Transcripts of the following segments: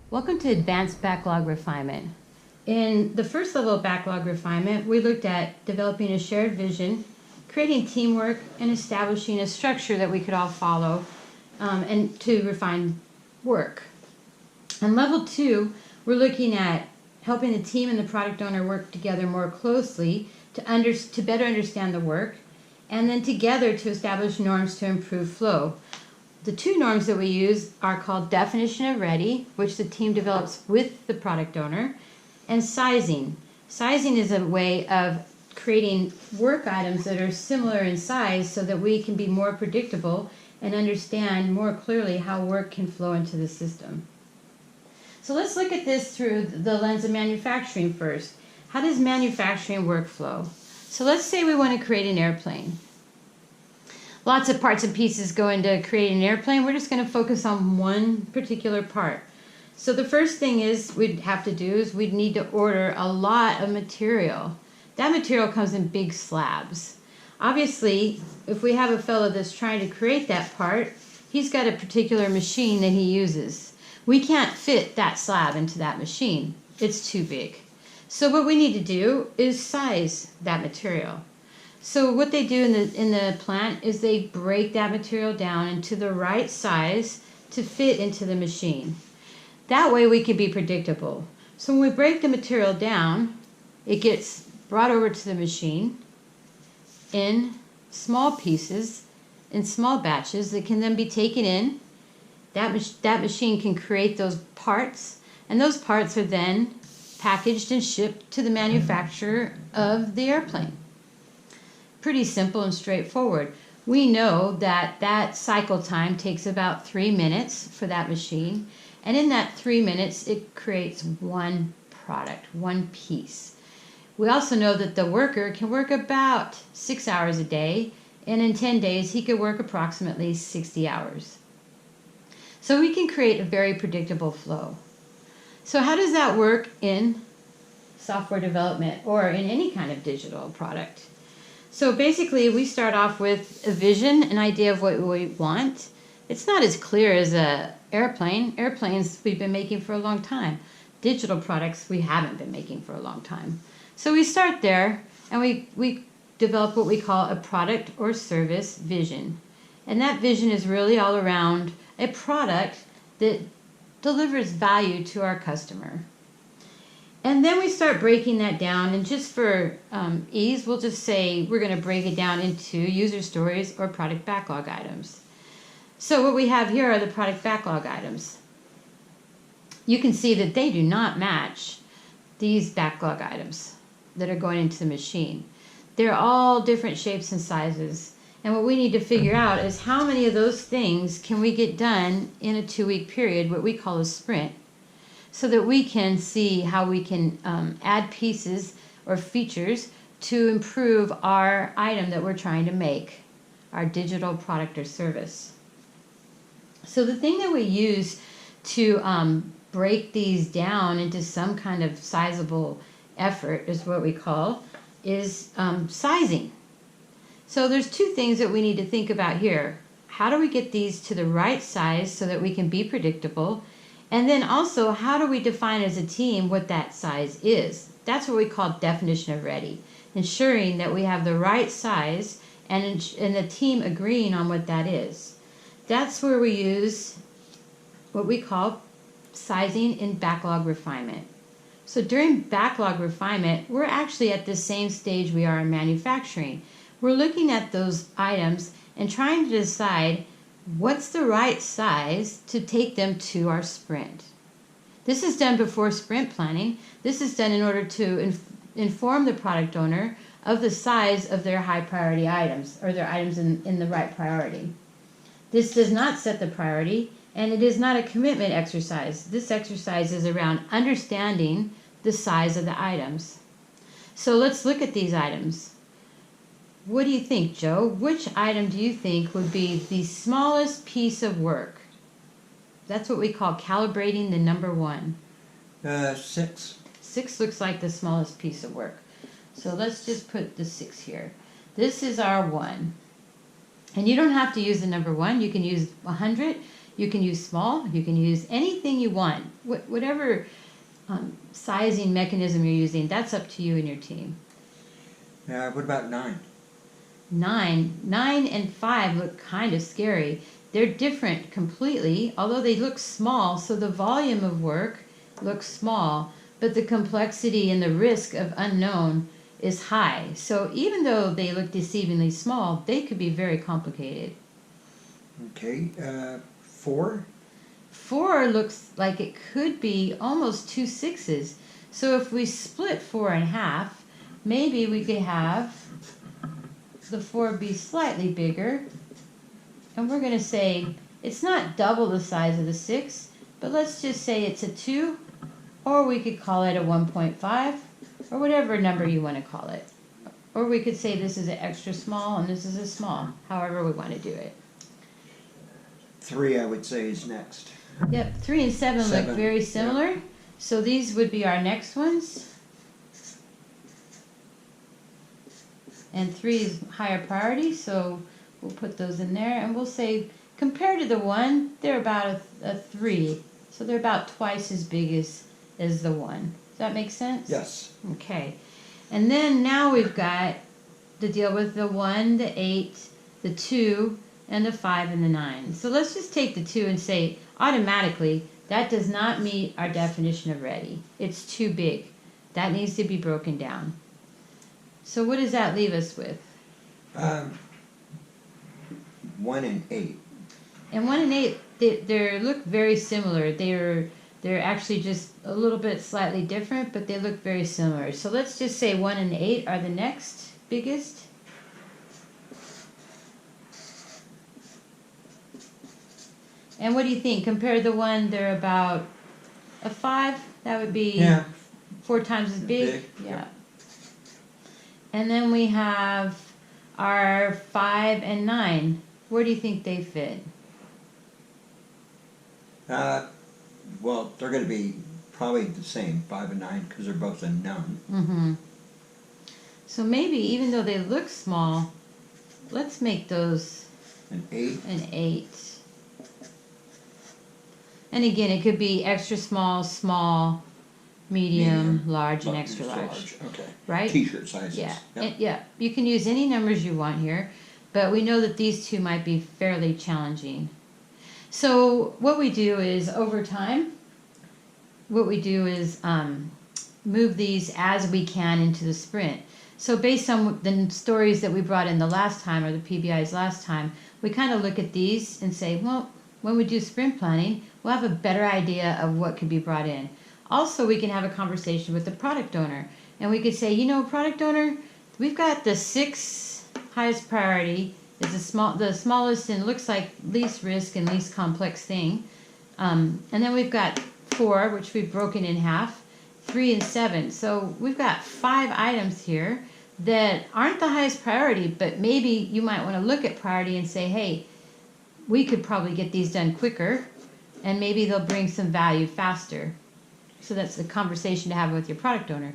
Welcome to Advanced Backlog Refinement. In the first level of backlog refinement, we looked at developing a shared vision, creating teamwork, and establishing a structure that we could all follow and to refine work. On level 2, we're looking at helping the team and the product owner work together more closely to better understand the work, and then together to establish norms to improve flow. The two norms that we use are called definition of ready, which the team develops with the product owner, and sizing. Sizing is a way of creating work items that are similar in size so that we can be more predictable and understand more clearly how work can flow into the system. So let's look at this through the lens of manufacturing first. How does manufacturing workflow? So let's say we want to create an airplane. Lots of parts and pieces go into creating an airplane. We're just going to focus on one particular part. So the first thing we'd have to do is we'd need to order a lot of material. That material comes in big slabs. Obviously, if we have a fellow that's trying to create that part, he's got a particular machine that he uses. We can't fit that slab into that machine. It's too big. So what we need to do is size that material. So what they do in the plant is they break that material down into the right size to fit into the machine. That way we can be predictable. So when we break the material down, it gets brought over to the machine in small pieces, in small batches that can then be taken in. That machine can create those parts, and those parts are then packaged and shipped to the manufacturer of the airplane. Pretty simple and straightforward. We know that cycle time takes about 3 minutes for that machine, and in that 3 minutes it creates one product, one piece. We also know that the worker can work about 6 hours a day, and in 10 days he could work approximately 60 hours. So we can create a very predictable flow. So how does that work in software development or in any kind of digital product? So basically, we start off with a vision, an idea of what we want. It's not as clear as an airplane. Airplanes we've been making for a long time. Digital products we haven't been making for a long time. So we start there, and we develop what we call a product or service vision. And that vision is really all around a product that delivers value to our customer. And then we start breaking that down, and just for ease, we'll just say we're going to break it down into user stories or product backlog items. So what we have here are the product backlog items. You can see that they do not match these backlog items that are going into the machine. They're all different shapes and sizes. And what we need to figure out is how many of those things can we get done in a 2-week period, what we call a sprint, so that we can see how we can add pieces or features to improve our item that we're trying to make, our digital product or service. So the thing that we use to break these down into some kind of sizable effort is what we call sizing. So there's two things that we need to think about here. How do we get these to the right size so that we can be predictable? And then also, how do we define as a team what that size is? That's what we call definition of ready, ensuring that we have the right size and the team agreeing on what that is. That's where we use what we call sizing in backlog refinement. So during backlog refinement, we're actually at the same stage we are in manufacturing. We're looking at those items and trying to decide what's the right size to take them to our sprint. This is done before sprint planning. This is done in order to inform the product owner of the size of their high priority items, or their items in the right priority. This does not set the priority, and it is not a commitment exercise. This exercise is around understanding the size of the items. So let's look at these items. What do you think, Joe? Which item do you think would be the smallest piece of work? That's what we call calibrating the number 1. 6. 6 looks like the smallest piece of work. So let's just put the 6 here. This is our 1. And you don't have to use the number 1. You can use 100. You can use small. You can use anything anything you want. Whatever sizing mechanism you're using, that's up to you and your team. What about 9? 9 and 5 look kind of scary. They're different completely, although they look small, so the volume of work looks small, but the complexity and the risk of unknown is high. So even though they look deceivingly small, they could be very complicated. Okay, 4? 4 looks like it could be almost 2 6s. So if we split 4 in half, maybe we could have the 4 be slightly bigger. And we're going to say it's not double the size of the 6, but let's just say it's a 2, or we could call it a 1.5, or whatever number you want to call it. Or we could say this is an extra small and this is a small, however we want to do it. 3, I would say, is next. Yep, 3 and 7 look very similar. Yep. So these would be our next ones. And 3 is higher priority, so we'll put those in there. And we'll say, compared to the 1, they're about a 3. So they're about twice as big as the 1. Does that make sense? Yes. Okay. And then now we've got to deal with the 1, the 8, the 2, and the 5 and the 9. So let's just take the 2 and say, automatically, that does not meet our definition of ready. It's too big. That needs to be broken down. So what does that leave us with? 1 and 8. And 1 and 8, they look very similar. They're actually just a little bit slightly different, but they look very similar. So let's just say 1 and 8 are the next biggest. And what do you think? Compared to the 1, they're about a 5. That would be 4 times as big. Yeah. And then we have our 5 and 9. Where do you think they fit? Well, they're going to be probably the same, 5 and 9, because they're both unknown. Mm-hmm. So maybe, even though they look small, let's make those an 8. An 8. And again, it could be extra small, small, medium, large, and extra large. Okay. Right? T-shirt sizes. Yeah. Yep. Yeah. You can use any numbers you want here, but we know that these two might be fairly challenging. So what we do is, over time, what we do is move these as we can into the sprint. So based on the stories that we brought in the last time, or the PBIs last time, we kind of look at these and say, well, when we do sprint planning, we'll have a better idea of what could be brought in. Also, we can have a conversation with the product owner, and we could say, you know, product owner, we've got the 6 highest priority is the smallest and looks like least risk and least complex thing. And then we've got 4, which we've broken in half, 3 and 7. So we've got 5 items here that aren't the highest priority, but maybe you might want to look at priority and say, hey, we could probably get these done quicker, and maybe they'll bring some value faster. So that's a conversation to have with your product owner.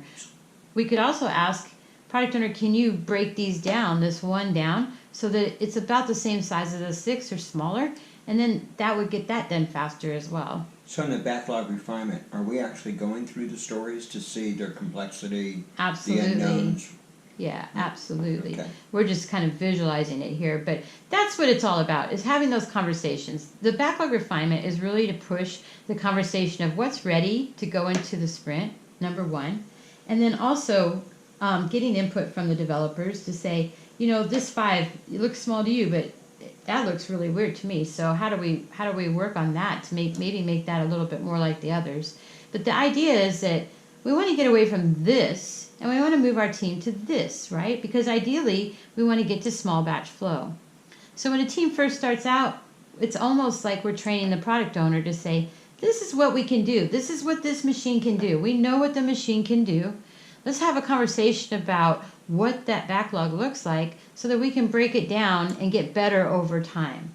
We could also ask, product owner, can you break these down, this 1 down, so that it's about the same size as a 6 or smaller, and then that would get that done faster as well. So in the backlog refinement, are we actually going through the stories to see their complexity, Absolutely. the unknowns? Yeah, absolutely. Okay. We're just kind of visualizing it here, but that's what it's all about, is having those conversations. The backlog refinement is really to push the conversation of what's ready to go into the sprint, number 1, and then also getting input from the developers to say, you know, this 5, it looks small to you, but that looks really weird to me. So how do we work on that to maybe make that a little bit more like the others? But the idea is that we want to get away from this, and we want to move our team to this, right? Because ideally, we want to get to small batch flow. So when a team first starts out, it's almost like we're training the product owner to say, this is what we can do. This is what this machine can do. We know what the machine can do. Let's have a conversation about what that backlog looks like so that we can break it down and get better over time.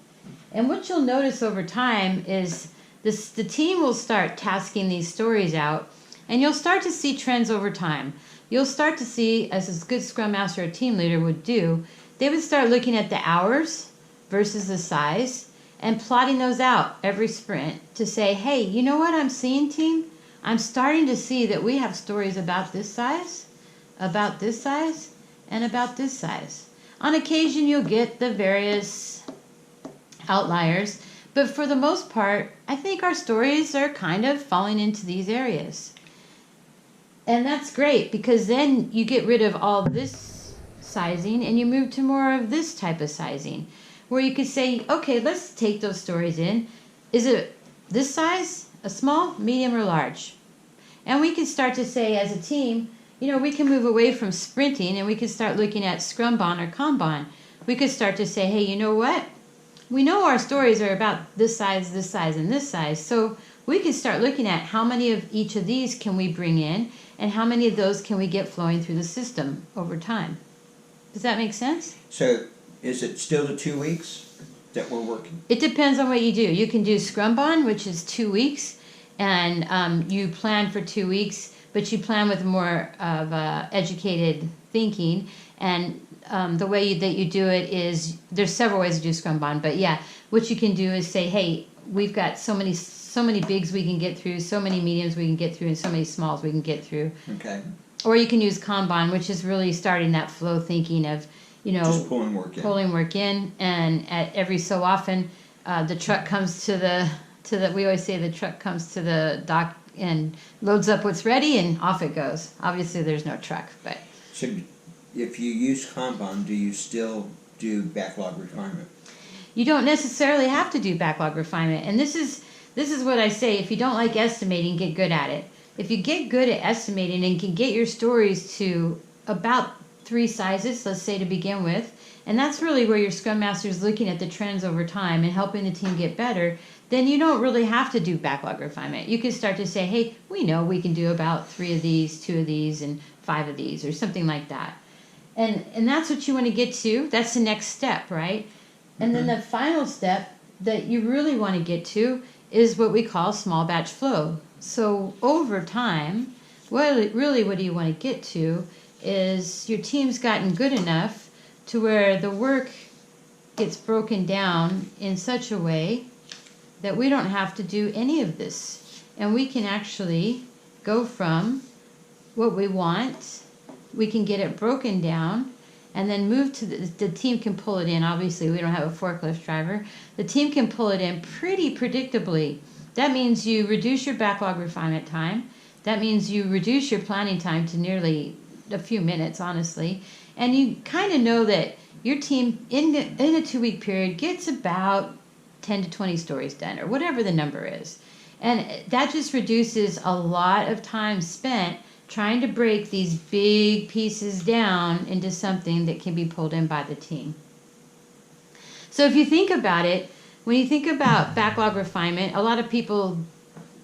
And what you'll notice over time is the team will start tasking these stories out, and you'll start to see trends over time. You'll start to see, as a good Scrum Master or team leader would do, they would start looking at the hours versus the size, and plotting those out every sprint to say, hey, you know what I'm seeing, team? I'm starting to see that we have stories about this size, and about this size. On occasion, you'll get the various outliers, but for the most part, I think our stories are kind of falling into these areas. And that's great, because then you get rid of all this sizing and you move to more of this type of sizing, where you could say, okay, let's take those stories in. Is it this size, a small, medium, or large? And we can start to say, as a team, we can move away from sprinting and we can start looking at Scrumban or Kanban. We could start to say, hey, you know what? We know our stories are about this size, and this size. So we can start looking at how many of each of these can we bring in and how many of those can we get flowing through the system over time. Does that make sense? So is it still the 2 weeks that we're working? It depends on what you do. You can do Scrumban, which is 2 weeks, and you plan for 2 weeks, but you plan with more of educated thinking. And the way that you do it is, there's several ways to do Scrumban, but yeah, what you can do is say, hey, we've got so many bigs we can get through, so many mediums we can get through, and so many smalls we can get through. Okay. Or you can use Kanban, which is really starting that flow thinking of, just pulling work in. And at every so often, the truck comes to the we always say the truck comes to the dock and loads up what's ready and off it goes. Obviously there's no truck, but. So if you use Kanban, do you still do backlog refinement? You don't necessarily have to do backlog refinement. And this is what I say, if you don't like estimating, get good at it. If you get good at estimating and can get your stories to about 3 sizes, let's say, to begin with, and that's really where your Scrum Master is looking at the trends over time and helping the team get better, then you don't really have to do backlog refinement. You can start to say, hey, we know we can do about 3 of these, 2 of these, and 5 of these, or something like that. And that's what you want to get to. That's the next step, right? And then the final step that you really want to get to is what we call small batch flow. So over time, what do you want to get to is your team's gotten good enough to where the work gets broken down in such a way that we don't have to do any of this. And we can actually go from what we want, we can get it broken down, and then move to the team can pull it in. Obviously, we don't have a forklift driver. The team can pull it in pretty predictably. That means you reduce your backlog refinement time. That means you reduce your planning time to nearly a few minutes, honestly. And you kind of know that your team in a 2-week period gets about 10 to 20 stories done, or whatever the number is. And that just reduces a lot of time spent trying to break these big pieces down into something that can be pulled in by the team. So if you think about it, when you think about backlog refinement, a lot of people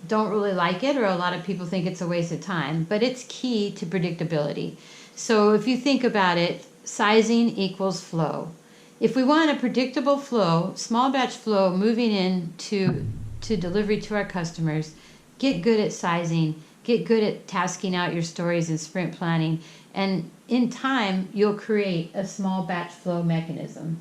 don't really like it, or a lot of people think it's a waste of time, but it's key to predictability. So if you think about it, sizing equals flow. If we want a predictable flow, small batch flow moving in to delivery to our customers, get good at sizing, get good at tasking out your stories and sprint planning, and in time, you'll create a small batch flow mechanism.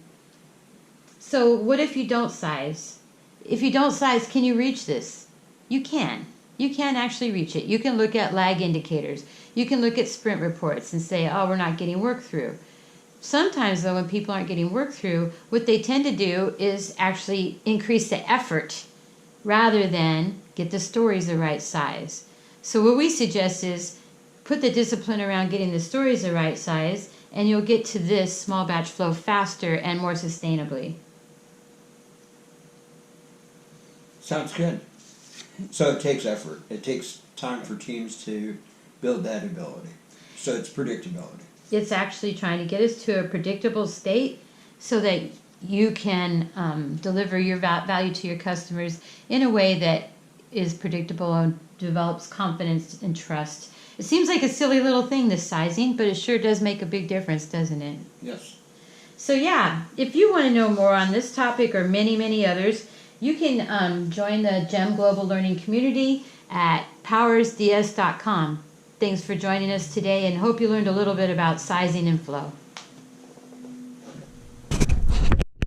So what if you don't size? If you don't size, can you reach this? You can. You can actually reach it. You can look at lag indicators. You can look at sprint reports and say, oh, we're not getting work through. Sometimes, though, when people aren't getting work through, what they tend to do is actually increase the effort rather than get the stories the right size. So what we suggest is put the discipline around getting the stories the right size, and you'll get to this small batch flow faster and more sustainably. Sounds good. So it takes effort. It takes time for teams to build that ability. So it's predictability. It's actually trying to get us to a predictable state so that you can deliver your value to your customers in a way that is predictable and develops confidence and trust. It seems like a silly little thing, this sizing, but it sure does make a big difference, doesn't it? Yes. So yeah, if you want to know more on this topic or many, many others, you can join the GEM Global Learning Community at powersds.com. Thanks for joining us today, and hope you learned a little bit about sizing and flow.